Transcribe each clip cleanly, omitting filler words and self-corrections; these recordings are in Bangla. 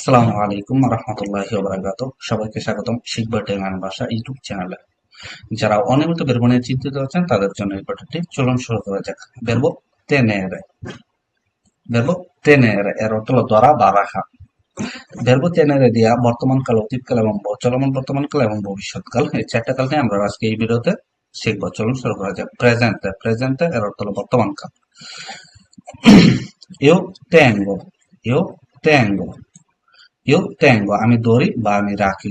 আসসালামু আলাইকুম রহমতুল্লাহি ওয়া বারাকাতুহু। সবাইকে স্বাগতম শিখবো টেঙ্গান ভাষা ইউটিউব চ্যানেলে। যারা অনিয়মিত বেরবো নিয়ে চিন্তিত আছেন তাদের জন্য এই পাঠটি চলুন শুরু করা যাক। বেরবো tenere, বেরবো tenere এর অর্থ হলো ধরা বা রাখা। বেরবো tenere দিয়া বর্তমানকাল, অতীতকাল এবং চলমান বর্তমানকাল এবং ভবিষ্যৎকাল এই চারটা কাল নিয়ে আমরা আজকে এই ভিডিওতে শিখবো। চলুন শুরু করা যাক। প্রেজেন্টে, প্রেজেন্টে এর অর্থ হলো বর্তমানকাল। ইউ tengo, ইউ tengo, ইউ tengo আমি ধরি বা আমি রাখি,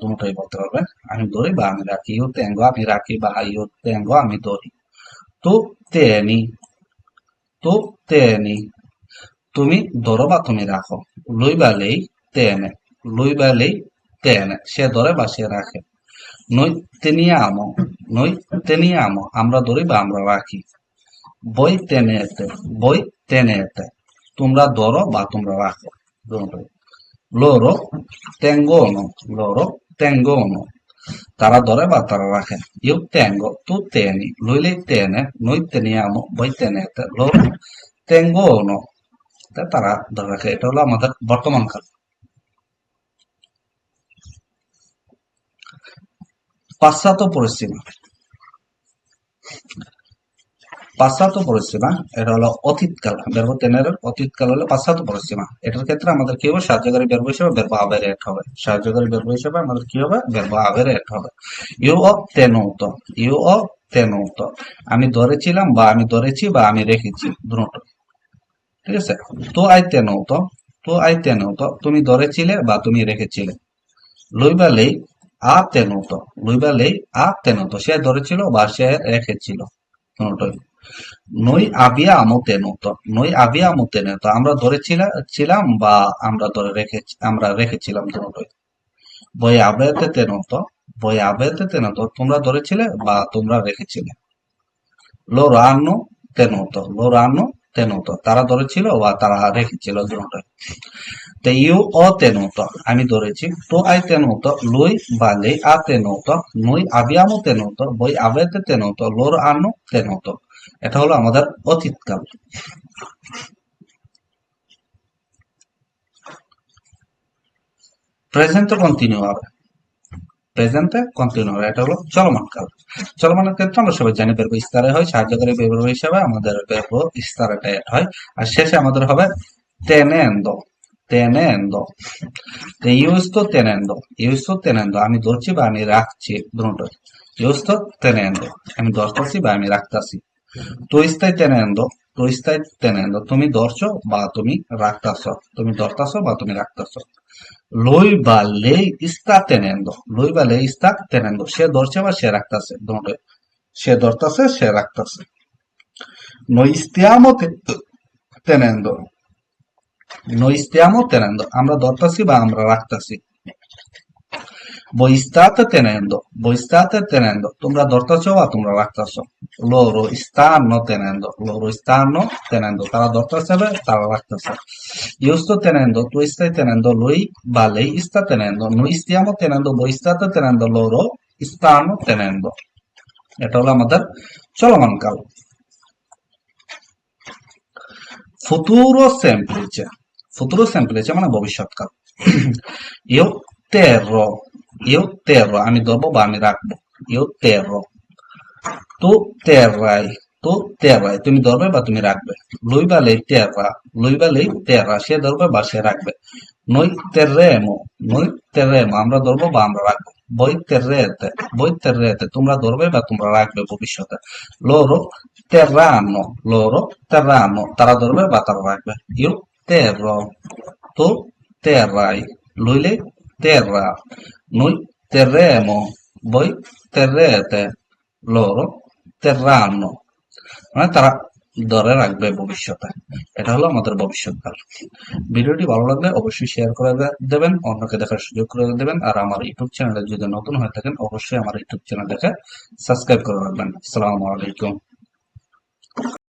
দুটোই বলতে পারবে। আমি ধরি বা আমি রাখি। ইউ tengo আমি রাখি বা ইউ tengo আমি ধরি। তু tieni, তু tieni তুমি ধরো বা তুমি রাখো। lui বা lei tiene, lui বা lei tiene সে ধরে বা সে রাখে। noi teniamo, noi teniamo আমরা ধরি বা আমরা রাখি। voi tenete, voi tenete তোমরা ধরো বা তোমরা রাখো। দুটোই। Loro tengono, loro tengono তারা ধরে বা তারা রাখে। Io tengo, tu tieni, lui lei tiene, noi teniamo, voi tenete, loro tengono তারা ধরে রাখে। এটা হলো আমাদের বর্তমান কাল। পাশ্চাত্য পরিসীমা, পাশ্চাত্য পরিসীমা এটা হলো অতীতকাল। বেরবো তেনের অতীতকাল হলো পাশ্চাত্য পরিসীমা। এটার ক্ষেত্রে আমাদের কি হবে? সাহায্যকারী বেরবো হিসেবে বেরবো আবেরে এড হবে। সাহায্যকারী বেরবো হিসেবে আমাদের কি হবে? বেরবো আবেরে এড হবে। ইউ ও তেনুতো, ইউ ও তেনুতো আমি ধরেছিলাম বা আমি ধরেছি বা আমি রেখেছি, দুটো। ঠিক আছে। তো আই তেনুতো, তো আই তেনুতো তুমি ধরেছিলে বা তুমি রেখেছিলে। লই বা লেই আ তেনুতো, লই বা লেই আ তেনুতো সে ধরেছিল বা সে রেখেছিল, দুটোই। Noi abbiamo tenuto, noi abbiamo tenuto আমরা ছিলাম বা আমরা রেখেছিলাম, দুটোই। Voi avete tenuto, voi avete tenuto তোমরা ধরেছিলে বা তোমরা রেখেছিলে। Loro hanno tenuto, loro hanno tenuto তারা ধরেছিল বা তারা রেখেছিল, দুটোই। তো io ho tenuto আমি ধরেছি। Tu hai tenuto, lui বা lei ha tenuto, noi abbiamo tenuto, voi avete tenuto, loro hanno tenuto এটা হলো আমাদের অতীতকাল। প্রেজেন্টে কন্টিনিউ হবে, প্রেজেন্টে কন্টিনিউ হবে এটা হলো চলমান কাল। চলমানের ক্ষেত্রে আমরা সবাই জানি বেরবো ইস্তারে হয়, সাহায্যকারী বেরবো হিসাবে আমাদের বেরবো ইস্তারেটা এড হয়। আর শেষে আমাদের হবে tenendo, tenendo io sto tenendo, io sto tenendo আমি ধরছি বা আমি রাখছি, দুটোই। io sto tenendo আমি ধরতেছি বা আমি রাখতাছি। Tu stai tenendo, tu stai tenendo তুমি ধরছো বা তুমি রাখতাছো, তুমি ধরতাছো বা তুমি রাখতাছো। Lui বা lei sta tenendo, lui বা lei sta tenendo সে ধরছে বা সে রাখতাছে, দুটোই। সে ধরতাছে, সে রাখতাছে। Noi stiamo tenendo, noi stiamo tenendo আমরা ধরতাছি বা আমরা রাখতাছি। Voi state tenendo তোমরা ধরতাছো বা তোমরা রাখতাছো। Loro stanno tenendo তারা ধরতাছে বা তারা রাখতাছে। Io sto tenendo, tu stai tenendo, lui বা lei sta tenendo, noi stiamo tenendo, voi state tenendo, loro stanno tenendo এটা হলো আমাদের চলমান কাল। Futuro semplice, futuro semplice মানে ভবিষ্যৎকাল। Io terrò, io terrò আমি ধরবো বা আমি রাখবো। Io terrò, tu terrai, tu terrai তুমি ধরবে বা তুমি রাখবে। Lui বা lei terrà, lui বা lei terrà সে ধরবে বা সে রাখবে। Noi terremo, noi terremo আমরা ধরবো বা আমরা রাখবো। Voi terrete, voi terrete তোমরা ধরবে বা তোমরা রাখবে ভবিষ্যতে। Loro terranno, loro terranno তারা ধরবে বা তারা রাখবে। Io terrò, tu terrai, lui lei terrà, noi terremo, voi terrete, loro terranno মানে তারা ধরে রাখবে ভবিষ্যতে। এটা হলো আমাদের ভবিষ্যৎকাল। ভিডিওটি ভালো লাগলে অবশ্যই শেয়ার করে দেবেন, অন্যকে দেখার সুযোগ করে দেবেন। আর আমার ইউটিউব চ্যানেলে যদি নতুন হয়ে থাকেন অবশ্যই আমার ইউটিউব চ্যানেলটাকে সাবস্ক্রাইব করে রাখবেন। আসসালামু আলাইকুম।